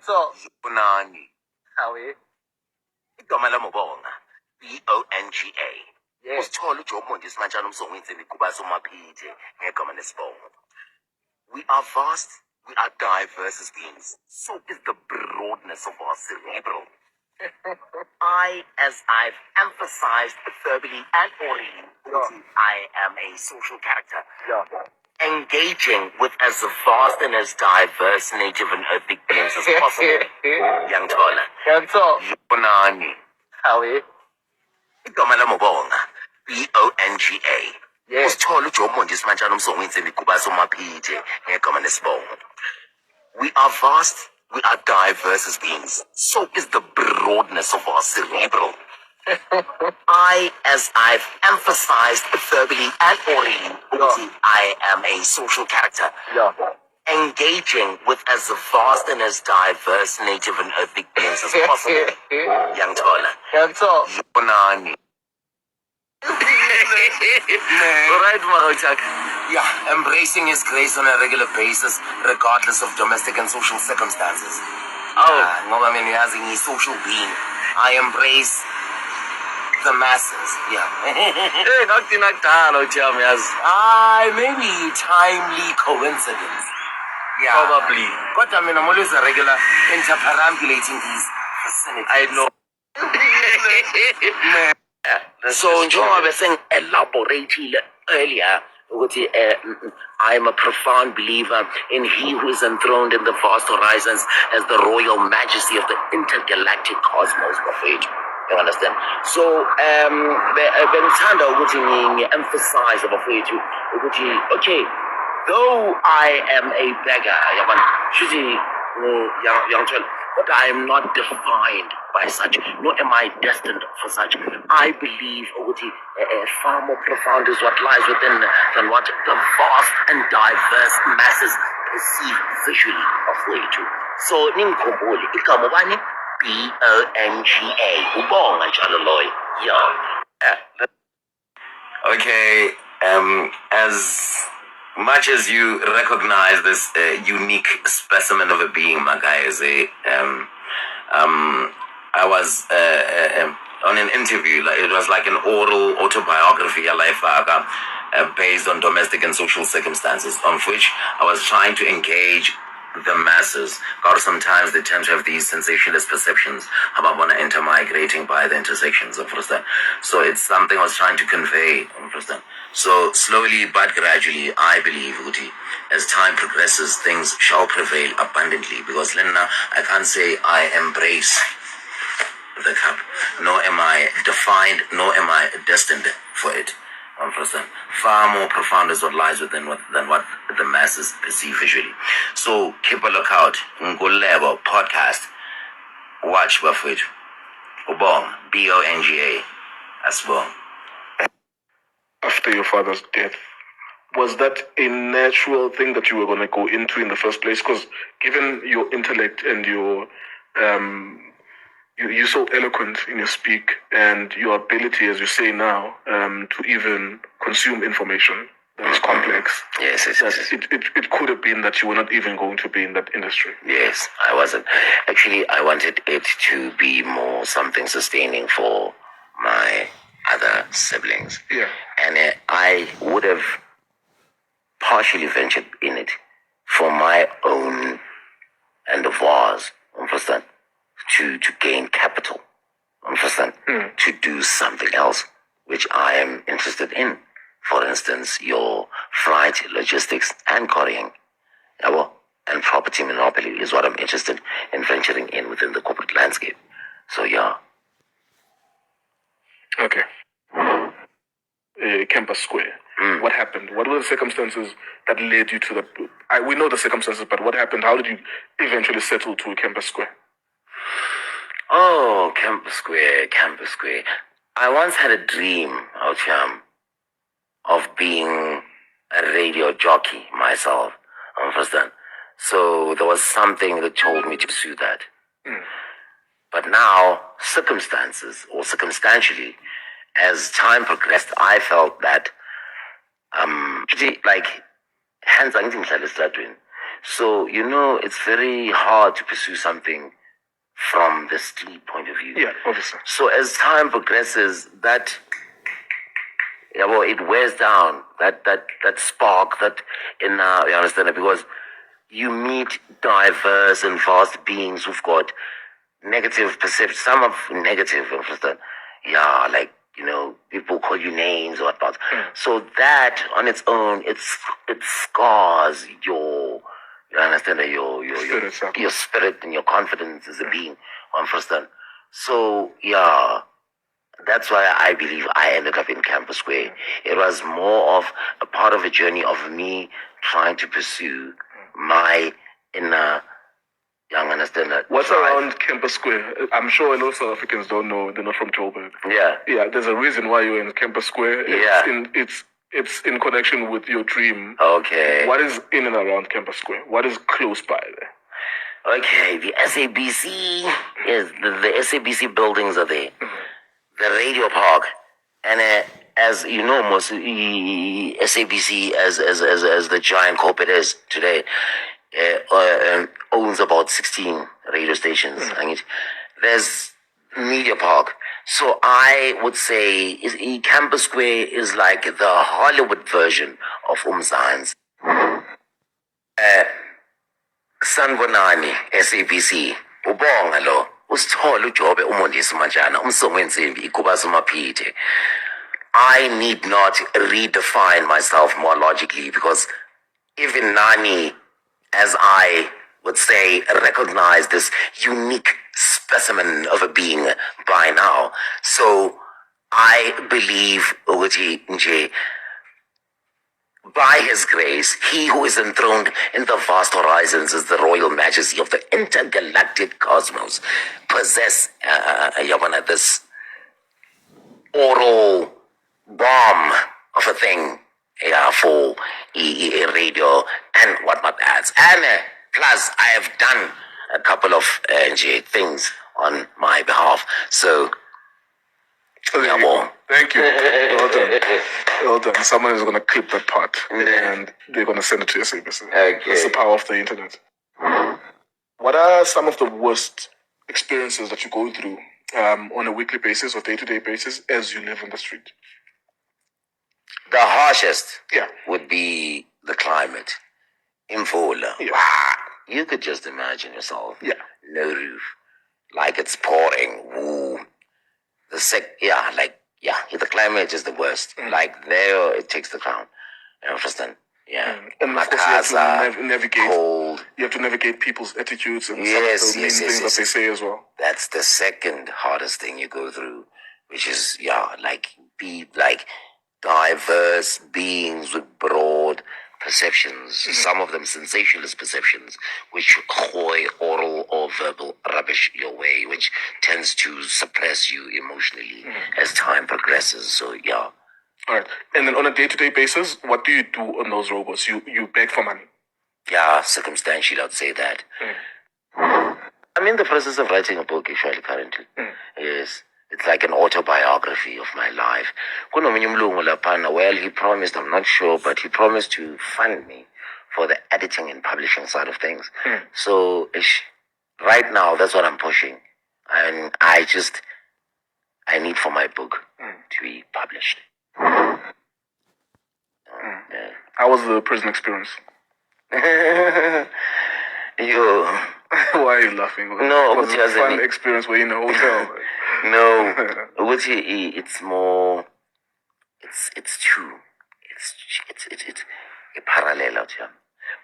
So, Unani. Howie. Igama lamubonga. BONGA. Yes. Usithole uJomondi isimanjana umsongo insini kuba somaphide ngegama lesibongo. We are vast, we are diverse as beings. So is the broadness of our cerebral. As I've emphasized verbally and orally, I am a social character. Yeah. Engaging with as vast and as diverse native and earthly beings as possible. Young Tola. So, Unani. Howie. Igama lamubonga. BONGA. Yes. Usithole uJomondi isimanjana umsongo insini kuba somaphide ngegama lesibongo. We are vast, we are diverse as beings. So is the broadness of our cerebral. As I've emphasized verbally and orally, I am a social character. Yeah. Engaging with as vast and as diverse native and earthly beings as possible. Young Tola. So, Unani. Alright, Mahochak. Yeah, embracing his grace on a regular basis, regardless of domestic and social circumstances. Ngoba mina uyazi ngiyi-social being. I embrace the masses. Yeah. hey, nakudina kudala uJam yazi. Maybe timely coincidence. Yeah. Probably. Kodwa mina I'm always a regular interperambulating these vicinities. I know. So njengoba bese-elaboratile earlier ukuthi I'm a profound believer in he who is enthroned in the vast horizons as the royal majesty of the intergalactic cosmos, bafowethu. You understand? So bengithanda ukuthi ngi-emphasize bafowethu ukuthi okay, though I am a beggar, yabona shuthi young but I am not defined by such, nor am I destined for such. I believe far more profound is what lies within than what the vast and diverse masses perceive visually of way to. So ningikhumbule igama bani? BONGA. Ubonga njalo loyo. Yeah. Okay, as much as you recognize this unique specimen of a being, my guy, I was on an interview. It was like an oral autobiography, based on domestic and social circumstances, on which I was trying to engage the masses. Because sometimes they tend to have these sensationalist perceptions about want to enter migrating by the intersections of understand. So it's something I was trying to convey, understand. So slowly but gradually, I believe, Uti, as time progresses, things shall prevail abundantly. Because Lena, I can't say I embrace the cup, nor am I defined, nor am I destined for it. Understand? Far more profound is what lies within than what the masses perceive visually. So keep a lookout. Ngolebo podcast. Watch Buffett. Ubong. BONGA. That's Bong. After your father's death, was that a natural thing that you were going to go into in the first place? Because given your intellect and your you're so eloquent in your speak and your ability, as you say now, to even consume information that is complex. Yes. It could have been that you were not even going to be in that industry. Yes, I wasn't. Actually, I wanted it to be more something sustaining for my other siblings. Yeah. And I would have partially ventured in it for my own endeavors, understand? To gain capital, understand? To do something else, which I am interested in. For instance, your flight, logistics, and couriering, and property monopoly is what I'm interested in venturing in within the corporate landscape. So, yeah. Okay. Campus Square. What happened? What were the circumstances that led you to that? We know the circumstances, but what happened? How did you eventually settle to Campus Square? Oh, Campus Square. I once had a dream, Aucham, of being a radio jockey myself, understand? So there was something that told me to pursue that. But now, circumstantially, as time progressed, I felt that, hands are So, it's very hard to pursue something from the street point of view. Yeah, obviously. So as time progresses, that it wears down that spark that you understand it, because you meet diverse and vast beings who've got negative perception, some of negative, understand? Yeah, like people call you names or whatnot. So that on its own, it scars your, you understand, that your spirit and your confidence as a being, understand? So yeah, that's why I believe I ended up in Campus Square. It was more of a part of a journey of me trying to pursue my inner, young, understand that. What's drive. around Campus Square? I'm sure a lot of South Africans don't know. They're not from Joburg. Yeah. Yeah, there's a reason why you're in Campus Square. It's in connection with your dream. Okay. What is in and around Campus Square? What is close by there? Okay, the SABC is the SABC buildings are there. The radio park, and as you know, most SABC as the giant corporate is today, owns about 16 radio stations. There's Media Park. So I would say Campus Square is like the Hollywood version of Umzansi. Sanibonani SABC, ubonga lo usithole uJobe umondisi manjana umsongo wensimbi igubasa maphithe. I need not redefine myself more logically, because even Nani, as I would say, recognize this unique specimen of a being by now. So I believe ukuthi nje, by His grace, He who is enthroned in the vast horizons as the royal majesty of the intergalactic cosmos, possess this oral bomb of a thing for radio and whatnot adds. And plus, I have done a couple of things on my behalf. So, Thank you. Well done. Well done. Someone is going to clip that part and they're going to send it to SABC. Okay. That's the power of the internet. What are some of the worst experiences that you go through on a weekly basis or day-to-day basis as you live on the street? The harshest would be the climate. Imvula. Yeah. Wow. You could just imagine yourself. Yeah. No roof. Like it's pouring. Woo. The climate is the worst. Like there, it takes the crown. You understand? Yeah. And of course, you have to navigate. Cold. You have to navigate people's attitudes and Yes, some of the main things that they say as well. That's the second hardest thing you go through, which is be diverse beings with broad perceptions, some of them sensationalist perceptions, which hoy oral or verbal rubbish your way, which tends to suppress you emotionally as time progresses. So yeah. All right. And then on a day-to-day basis, what do you do on those robots? You beg for money? Yeah, circumstantially, I'd say that. I'm in the process of writing a book actually currently. Yes. It's like an autobiography of my life. Well, he promised, I'm not sure, but he promised to fund me for the editing and publishing side of things. So right now, that's what I'm pushing. And I need for my book to be published. How was the prison experience? Why are you laughing? No, was it a fun experience? Were you in a hotel? No, it's more. It's true. It's a parallel out here.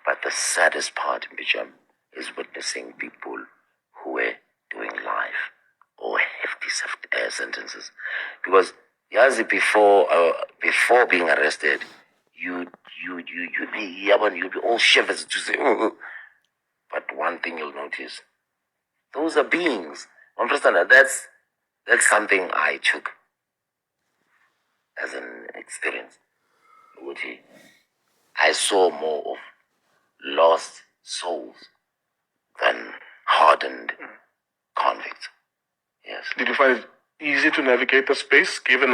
But the saddest part, Bijam, is witnessing people who were doing life or hefty sentences. Because before being arrested, you'd be all shivers to say. But one thing you'll notice, those are beings. Understand that? That's something I took as an experience. I saw more of lost souls than hardened convicts. Yes. Did you find it easy to navigate the space? Given,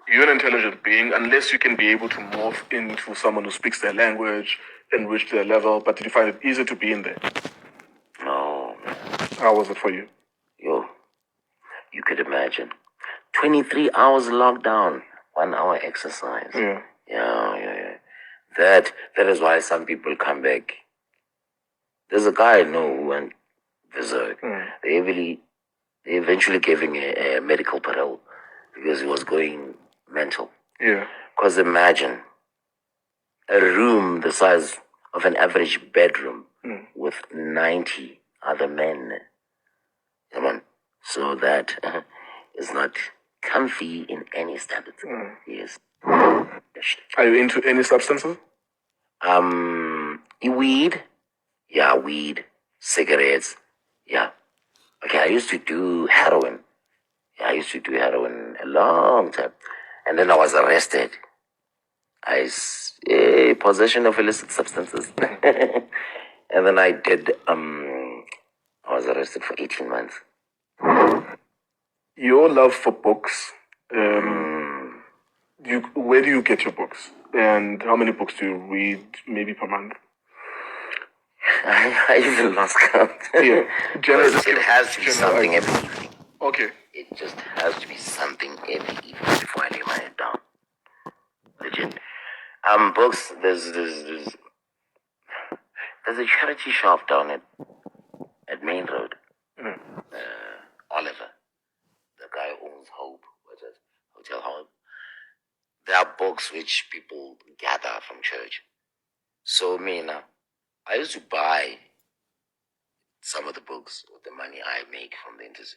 you're an intelligent being, unless you can be able to morph into someone who speaks their language, enriched their level, but did you find it easy to be in there? No, How was it for you? yo, you could imagine. 23 hours lockdown, 1 hour exercise. Yeah. Yeah. That is why some people come back. There's a guy I know who went berserk. They eventually gave him a medical parole because he was going mental. Yeah. Because imagine a room the size of an average bedroom with 90 other men. Come on. So that is not comfy in any standards. Yes. Are you into any substances? Weed. Yeah, weed. Cigarettes. Yeah. Okay, I used to do heroin. Yeah, I used to do heroin a long time. And then I was arrested. Possession of illicit substances. And then I was arrested for 18 months. Your love for books, where do you get your books? And how many books do you read maybe per month? I even lost count. Yeah. It has to be something every evening. Okay. It just has to be something every evening before I lay my head down. Legit. Books, there's a charity shop down at Main Road. Oliver, the guy who owns Hope, Hotel Hope. There are books which people gather from church. So I used to buy some of the books with the money I make from the interest.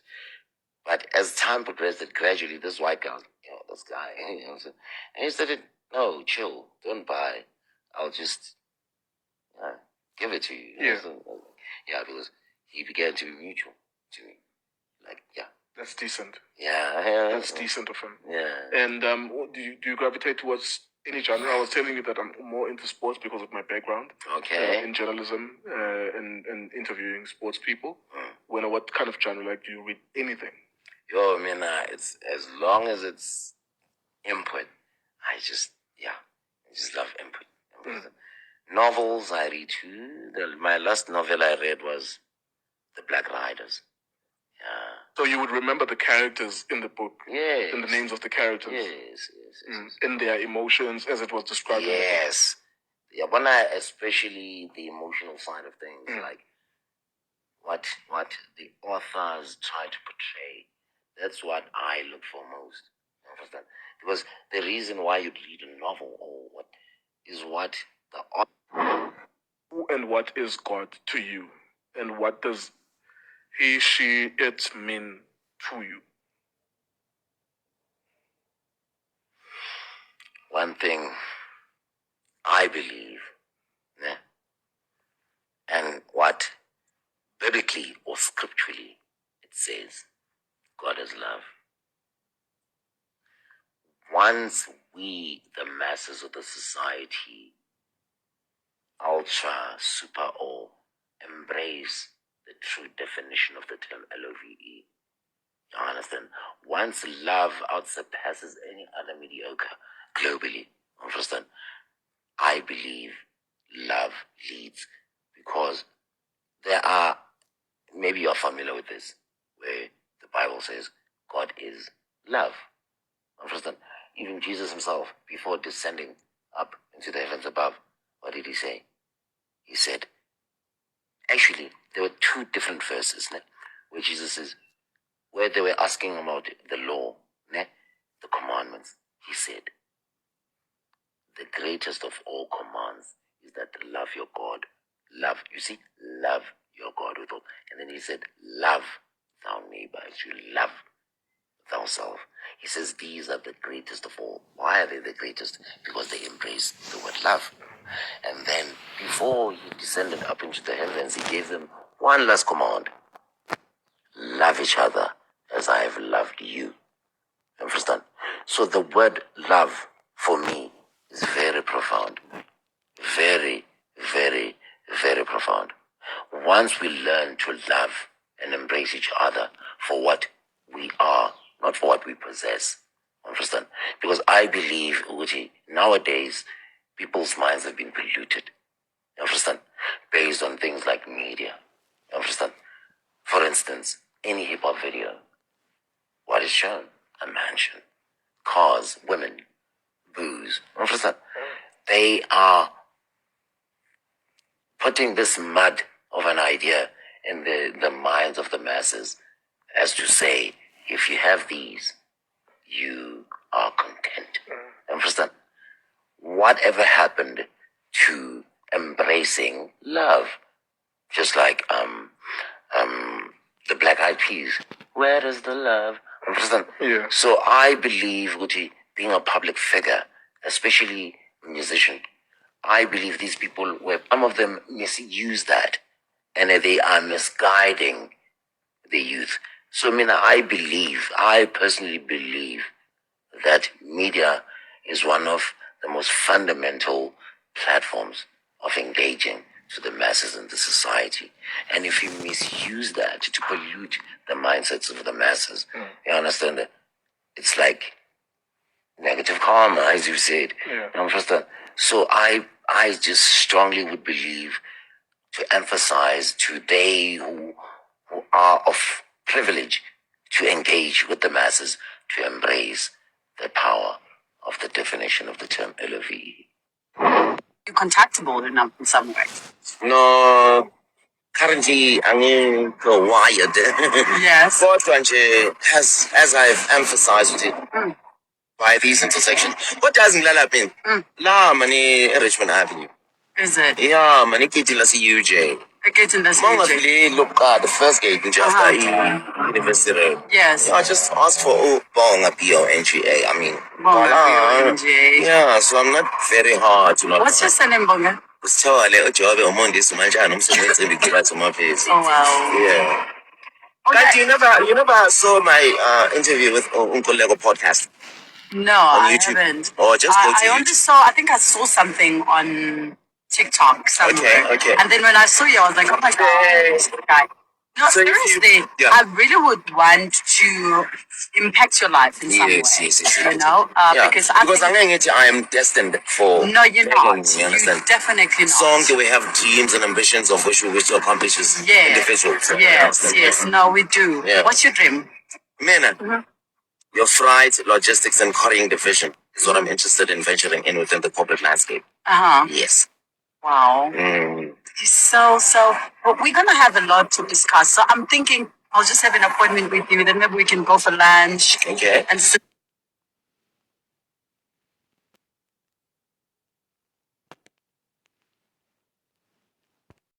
But as time progressed, gradually this white guy, this guy, and he said, no, chill, don't buy. I'll just give it to you. Yeah. Because he began to be mutual to me. That's decent. Yeah. That's decent of him. Yeah. And do you gravitate towards any genre? I was telling you that I'm more into sports because of my background. Okay. In journalism and interviewing sports people. What kind of genre do you read anything? It's as long as it's input. I just love input. Novels I read too. My last novel I read was The Black Riders. Yeah. So you would remember the characters in the book? Yes. And the names of the characters? Yes. And their emotions as it was described in the book? Yes. Yeah, especially the emotional side of things, like what the authors try to portray. That's what I look for most. Understand? Because the reason why you read a novel is what the author. Who and what is God to you? And what does he, she, it mean to you? One thing I believe, and what biblically or scripturally it says, God is love. Once we, the masses of the society, ultra, super, or embrace the true definition of the term LOVE, you understand? Once love outsurpasses any other mediocre globally, understand? I believe love leads, because there are, maybe you're familiar with this, where the Bible says God is love. Understand? Even Jesus himself, before descending up into the heavens above, what did he say? He said, actually, there were two different verses, where Jesus says, where they were asking about the law, the commandments. He said, the greatest of all commands is that love your God. Love your God with all. And then he said, love thy neighbor as you love thyself. He says these are the greatest of all. Why are they the greatest? Because they embrace the word love. And then before he descended up into the heavens, he gave them one last command. Love each other as I have loved you. Understand? So the word love for me is very profound. Very, very, very profound. Once we learn to love and embrace each other for what we are, not for what we possess. Understand? Because I believe, Uchi, nowadays, people's minds have been polluted. You understand? Based on things like media. You understand? For instance, any hip hop video, what is shown? A mansion, cars, women, booze. You understand? They are putting this mud of an idea in the minds of the masses as to say, if you have these, you are content. Understand? Whatever happened to embracing love? Just like the Black Eyed Peas. Where is the love? Understand? Yeah. So I believe, Guti, being a public figure, especially musician, I believe these people some of them misuse that, and they are misguiding the youth. So, I personally believe that media is one of the most fundamental platforms of engaging to the masses in the society. And if you misuse that to pollute the mindsets of the masses, you understand that it's like negative karma, as you said. Yeah. You understand? So I just strongly would believe to emphasize to they who are of privilege to engage with the masses, to embrace the power of the definition of the term LOVE. You contactable in some way. No, currently I'm wired. Yes. Kodwa nje, as I've emphasized with it, by these intersections, what doesn't lalapin? La mani Richmond Avenue. Is it? Yeah, mani kitila si UJ. I get in this Mama music. really look at the first gate in after University Road. Yes. Yeah, I just asked for BONGA BONGA. I mean, Bonga, BONGA. yeah, so I'm not very hard to not. What's your surname, Bonga? Usithole uJobe uMondisi manje nomsebenzi ngicela to Oh, wow. Yeah. Okay. But you never saw my interview with Unkolego podcast No, on I YouTube? haven't. Or just go to I only YouTube. saw, I think I saw something on TikTok somewhere. Okay. And then when I saw you, I was like, oh my God, this guy. No, So if you- seriously, yeah. I really would want to impact your life in some way. Yes. You know? Yeah. Because I am destined for. No, you're not. You understand? You're definitely not. Song, do we have dreams and ambitions of which we wish to accomplish as individuals? Yes. No, we do. Yeah. What's your dream? Mena, your freight, logistics, and carrying division is what I'm interested in venturing in within the corporate landscape. Yes. Wow. So, but we're gonna have a lot to discuss. So I'm thinking I'll just have an appointment with you. Then maybe we can go for lunch. Okay. And